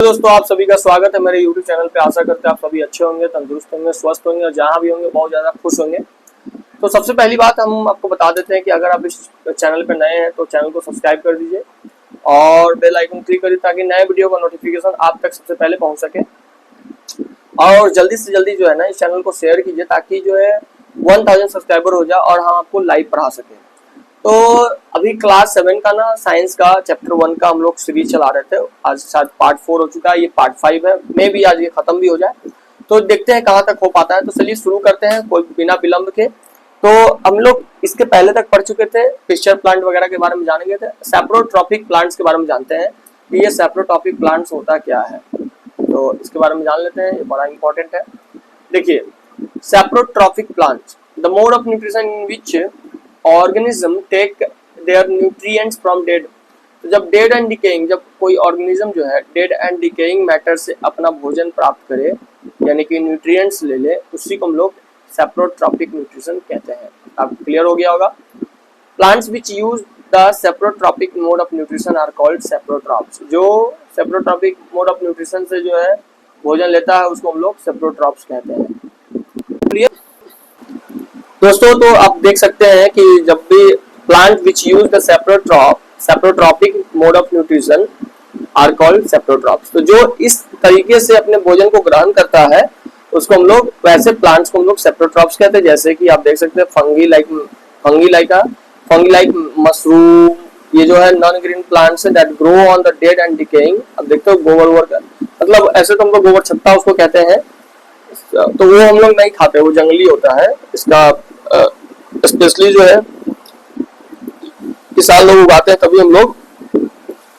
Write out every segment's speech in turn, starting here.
दोस्तों आप सभी का स्वागत है मेरे YouTube चैनल पे। आशा करते हैं आप सभी अच्छे होंगे, तंदुरुस्त होंगे, स्वस्थ होंगे और जहां भी होंगे बहुत ज्यादा खुश होंगे। तो सबसे पहली बात हम आपको बता देते हैं कि अगर आप इस चैनल पे नए हैं तो चैनल को सब्सक्राइब कर दीजिए और बेल आइकन क्लिक करिए ताकि नए वीडियो का नोटिफिकेशन आप तक सबसे पहले पहुंच सके। और जल्दी से जल्दी जो है ना इस चैनल को शेयर कीजिए ताकि जो है 1000 सब्सक्राइबर हो जाए और हम आपको लाइव पढ़ा सकें। तो अभी क्लास 7 का ना साइंस का चैप्टर 1 का हम लोग सीरीज चला रहे थे। आज शायद पार्ट 4 हो चुका है, ये पार्ट 5 है, मे भी आज ये खत्म भी हो जाए। तो देखते हैं कहाँ तक हो पाता है। तो चलिए शुरू करते हैं कोई बिना विलंब के। तो हम लोग इसके पहले तक पढ़ चुके थे, फिशर प्लांट वगैरह के बारे में जानेंगे थे। सैप्रोट्रॉपिक प्लांट्स के बारे में जानते हैं कि ये सैप्रोट्रॉपिक प्लांट्स होता क्या है, तो इसके बारे में जान लेते हैं, ये बड़ा इंपॉर्टेंट है। देखिए, saprotrophic plants the mode of nutrition in which organism take their nutrients from dead. तो जब डेड एंड डिकेइंग, जब कोई ऑर्गेनिज्म जो है डेड एंड डिकेइंग मैटर से अपना भोजन प्राप्त करे यानी कि न्यूट्रिएंट्स ले ले, उसी को हम लोग सैप्रोट्रॉपिक न्यूट्रिशन कहते हैं। अब क्लियर हो गया होगा। Plants which use the saprotrophic mode of nutrition are called saprotrophs. जो सैप्रोट्रॉपिक मोड ऑफ न्यूट्रिशन से जो है भोजन लेता है उसको हम लोग सैप्रोट्रॉप्स कहते हैं। क्लियर दोस्तों, तो आप देख सकते हैं कि जब भी plant which use the saprotrophic mode of nutrition are called saprotrophs. तो जो इस तरीके से अपने भोजन को ग्रहण करता है उसको हम लोग, वैसे प्लांट्स को हम लोग सैप्रोट्रॉप्स कहते हैं। जैसे कि आप देख सकते हैं फंगी लाइक मशरूम, ये जो है नॉन ग्रीन प्लांट्स है that grow on the dead and decaying. अब देखते हो गोबर का मतलब, ऐसे तो हम लोग गोबर छत्ता उसको कहते हैं, तो वो हम लोग नहीं खाते, वो जंगली होता है। इसका स्पेशली जो है किसान लोग उगाते हैं तभी हम लोग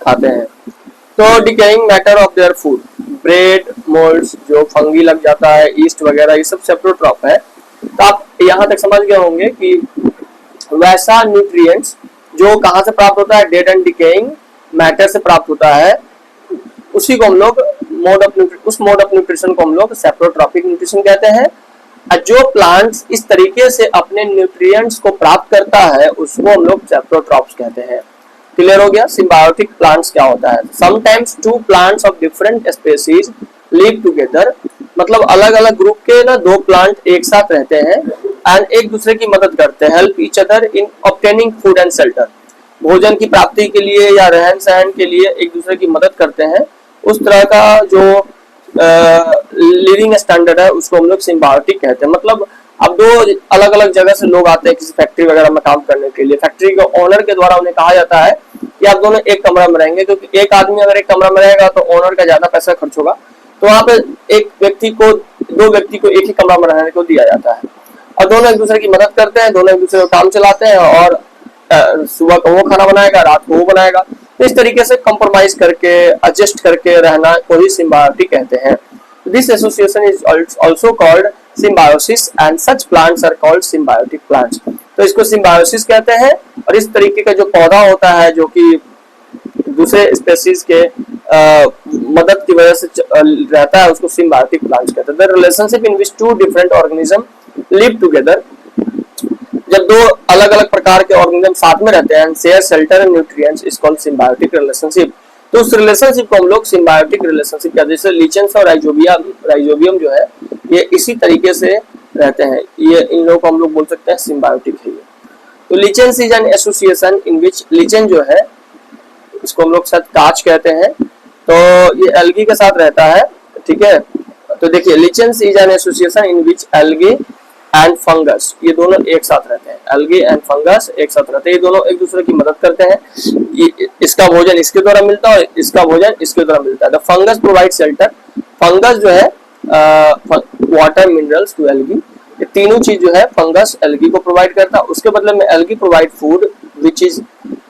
खाते हैं। तो decaying matter of their food, bread moulds, जो फंगी लग जाता है, ईस्ट वगैरह, ये सब सैप्रोट्रॉप है। तो आप यहाँ तक समझ गए होंगे कि वैसा न्यूट्रिएंट्स जो कहाँ से प्राप्त होता है, डेड एंड डिकेइंग मैटर से प्राप्त होता है, उसी को हम लोग उस मोड ऑफ न्यूट्रिशन को हम लोग सैप्रोट्रॉपिक न्यूट्रिशन कहते हैं। जो प्लांट्स इस तरीके से अपने न्यूट्रिएंट्स को प्राप्त करता है उसको हम लोग सैप्रोट्रॉप्स कहते हैं। क्लियर हो गया। सिम्बायोटिक प्लांट्स क्या होता है? Sometimes two plants of different species live together, मतलब अलग अलग ग्रुप के ना दो प्लांट एक साथ रहते हैं एंड एक दूसरे की मदद करते हैं, help each other in obtaining food and shelter. भोजन की प्राप्ति के लिए या रहन सहन के लिए एक दूसरे की मदद करते हैं। उस तरह का जो लिविंग स्टैंडर्ड है उसको हम लोग सिम्बायोटिक कहते हैं। मतलब अब दो अलग अलग जगह से लोग आते हैं किसी फैक्ट्री वगैरह में काम करने के लिए, फैक्ट्री के ओनर के द्वारा उन्हें कहा जाता है कि आप दोनों एक कमरा में रहेंगे, क्योंकि एक आदमी अगर एक कमरा में रहेगा तो ओनर का ज्यादा पैसा खर्च होगा, तो वहाँ पे दो व्यक्ति को एक ही कमरा में रहने को दिया जाता है और दोनों एक दूसरे की मदद करते हैं, दोनों एक दूसरे को काम चलाते हैं और सुबह को वो खाना बनाएगा, रात को वो बनाएगा। तो इस तरीके से कंप्रोमाइज करके, एडजस्ट करके रहना को ही सिम्बायोटिक कहते हैं। This association is also called symbiosis and such plants are called symbiotic plants. तो इसको सिम्बायोसिस कहते हैं और इस तरीके का जो पौधा होता है जो कि दूसरे स्पेसीज के मदद की वजह से रहता है उसको सिम्बायोटिक प्लांट्स कहते हैं। The relationship in which two different organism live together, जब दो अलग अलग प्रकार के ऑर्गेनिज्म साथ में रहते हैं, share shelter and nutrients is called symbiotic relationship. तो उस रिलेशनशिप को हम लोग सिम्बायोटिक रिलेशनशिप कहते हैं। जैसे लिचेंस और राइजोबियम जो है ये इसी तरीके से रहते हैं, ये इन लोगों को हम लोग बोल सकते हैं सिम्बायोटिक है ये। तो लिचेंस is an association in which, lichen जो है इसको हम लोग शायद कांच कहते हैं, तो ये एल्गी के साथ रहता है, ठीक है। तो देखिए, lichens is an association in which algae and fungus, ये दोनों एक साथ रहते हैं, एल्गी एंड फंगस एक साथ रहते हैं, ये दोनों एक दूसरे की मदद करते हैं। इसका भोजन इसके द्वारा मिलता है और इसका भोजन इसके द्वारा मिलता है। The fungus provide shelter, fungus जो है वाटर मिनरल्स टू एल्गी, ये तीनों चीज जो है फंगस एल्गी को प्रोवाइड करता है। उसके बदले में algae provide food which is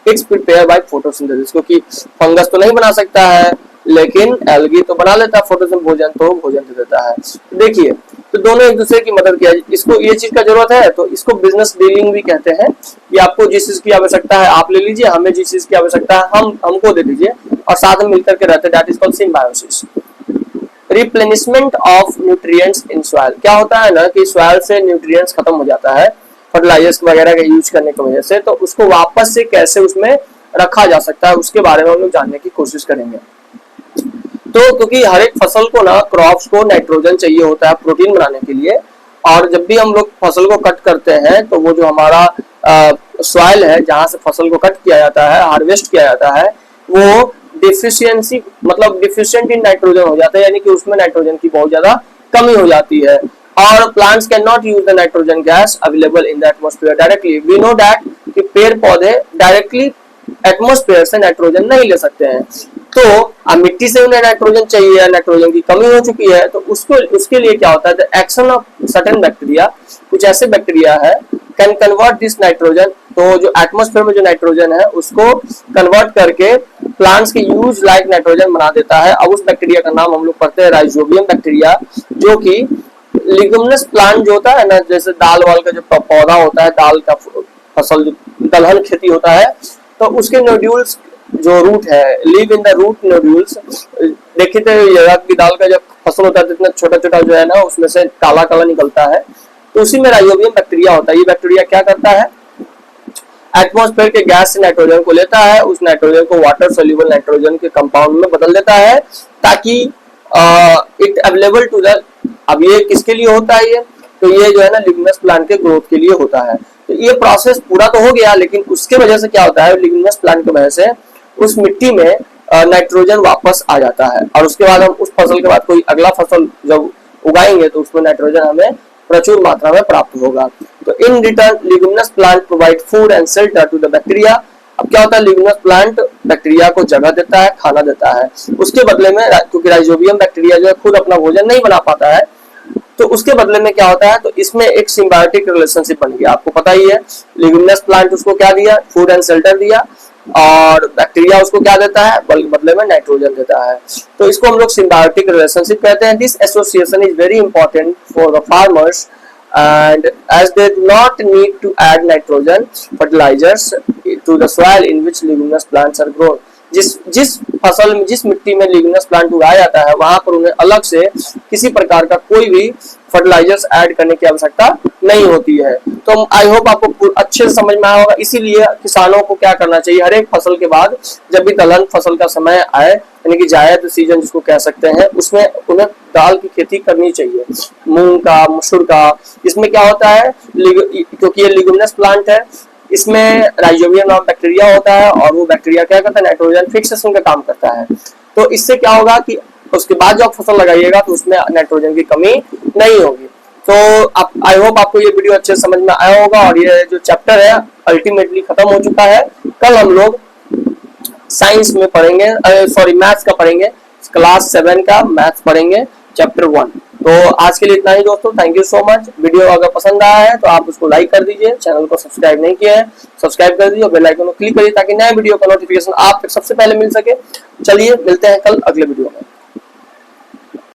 it's prepare by photosynthesis, क्योंकि फंगस तो नहीं बना सकता है लेकिन एल्गी तो बना लेता है फोटोसिंथेसिस, भोजन तो भोजन दे देता है। देखिए, तो दोनों एक दूसरे की मदद किया, इसको ये चीज का जरूरत है तो इसको बिजनेस डीलिंग भी कहते हैं कि आपको जिस चीज की आवश्यकता है आप ले लीजिए, हमें जिस चीज की आवश्यकता है हमको दे दीजिए और साथ में मिलकर के रहते हैं, that is called symbiosis. Replenishment of nutrients in soil, क्या होता है ना कि सॉइल से न्यूट्रिएंट्स खत्म हो जाता है फर्टिलाइजर्स वगैरह का यूज करने की वजह से, तो उसको वापस से कैसे उसमें रखा जा सकता है उसके बारे में हम लोग जानने की कोशिश करेंगे। तो क्योंकि हर एक फसल को ना, क्रॉप्स को नाइट्रोजन चाहिए होता है प्रोटीन बनाने के लिए, और जब भी हम लोग फसल को कट करते हैं तो वो जो हमारा सॉइल है जहां से फसल को कट किया जाता है, हार्वेस्ट किया जाता है, वो डिफिशियंसी मतलब डिफिशिएंट इन नाइट्रोजन हो जाता है, यानी कि उसमें नाइट्रोजन की बहुत ज्यादा कमी हो जाती है। और plants can not use the nitrogen gas available in the atmosphere directly. We know that कि पेड़ पौधे डायरेक्टली एटमॉस्फेयर से नाइट्रोजन नहीं ले सकते हैं। तो अब मिट्टी से उन्हें नाइट्रोजन चाहिए, नाइट्रोजन की कमी हो चुकी है, तो उसके लिए क्या होता है, the action of certain bacteria, कुछ ऐसे बैक्टीरिया है कैन कन्वर्ट दिस नाइट्रोजन, तो जो एटमॉस्फेयर में जो नाइट्रोजन है उसको कन्वर्ट करके प्लांट्स के यूज लाइक नाइट्रोजन बना देता है। अब उस बैक्टीरिया का नाम हम लोग पढ़ते हैं राइजोबियम बैक्टीरिया, जो कि लिग्यूमिनस प्लांट जो होता है ना, जैसे दाल वाल का जो पौधा होता है, दाल का फसल जो दलहन खेती होता है, तो उसके नोड्यूल्स जो रूट है, live in the root nodules. देखे थे की दाल का जब फसल होता है तो इतना छोटा छोटा जो है ना उसमें से काला काला निकलता है, तो उसी में राइजोबियम बैक्टीरिया होता है। ये बैक्टीरिया क्या करता है, एटमॉस्फेयर के गैस से नाइट्रोजन को लेता है, उस नाइट्रोजन को वाटर सोल्यूबल नाइट्रोजन के कंपाउंड में बदल देता है, ताकि इट अवेलेबल टू द, अब ये किसके लिए होता है ये, तो ये जो है ना लिग्यूमिनस प्लांट के ग्रोथ के लिए होता है। तो ये प्रोसेस पूरा तो हो गया, लेकिन उसके वजह से क्या होता है, लिग्यूमिनस प्लांट की वजह से उस मिट्टी में नाइट्रोजन वापस आ जाता है, और उसके बाद हम उस फसल के बाद कोई अगला फसल जब उगाएंगे तो उसमें नाइट्रोजन हमें प्रचुर मात्रा में प्राप्त होगा। तो in return leguminous plant provide food and shelter to the bacteria. अब क्या होता है, लिग्यूमिनस प्लांट बैक्टीरिया को जगह देता है, खाना देता है, उसके बदले में, क्योंकि राइजोबियम बैक्टीरिया जो है खुद अपना भोजन नहीं बना पाता है, तो उसके बदले में क्या होता है, तो इसमें एक सिम्बायोटिक रिलेशनशिप बन गया। आपको पता ही है, लिग्यूमिनस प्लांट उसको क्या दिया, फूड एंड शेल्टर दिया, और बैक्टीरिया उसको क्या देता है, बदले में नाइट्रोजन देता है। तो इसको हम लोग सिम्बायोटिक रिलेशनशिप कहते हैं। This association is very important for the farmers and as they do not need to add nitrogen fertilizers to the soil in which leguminous plants are grown। जिस फसल में, जिस मिट्टी में लिग्यूमिनस प्लांट उगाया जाता है, वहां पर उन्हें अलग से किसी प्रकार का कोई भी फर्टिलाइजर्स ऐड करने की आवश्यकता नहीं होती है। तो आई होप आपको अच्छे से समझ में आया होगा। इसीलिए किसानों को क्या करना चाहिए, हर एक फसल के बाद जब भी दलहन फसल का समय आए, यानी कि जायद सीजन जिसको कह सकते हैं, उसमें उन्हें दाल की खेती करनी चाहिए, मूंग का, मसूर का। इसमें क्या होता है, क्योंकि ये लिग्यूमिनस प्लांट है, इसमें राइजोबियम नाम बैक्टीरिया होता है, और वो बैक्टीरिया क्या करता है, नाइट्रोजन फिक्सेशन का काम करता है। तो इससे क्या होगा कि उसके बाद जब फसल लगाइएगा तो उसमें नाइट्रोजन की कमी नहीं होगी। तो आई होप आपको ये वीडियो अच्छे समझ में आया होगा, और ये जो चैप्टर है अल्टीमेटली खत्म हो चुका है। कल हम लोग साइंस में पढ़ेंगे, सॉरी मैथ्स का पढ़ेंगे, क्लास 7 का मैथ्स पढ़ेंगे, चैप्टर 1। तो आज के लिए इतना ही दोस्तों, thank you so much. Video अगर पसंद आया है तो आप उसको लाइक कर दीजिए, चैनल को सब्सक्राइब नहीं किया है सब्सक्राइब कर दीजिए और बेल आइकन को क्लिक करिए ताकि नए वीडियो का नोटिफिकेशन आप तक सबसे पहले मिल सके। चलिए मिलते हैं कल अगले वीडियो में।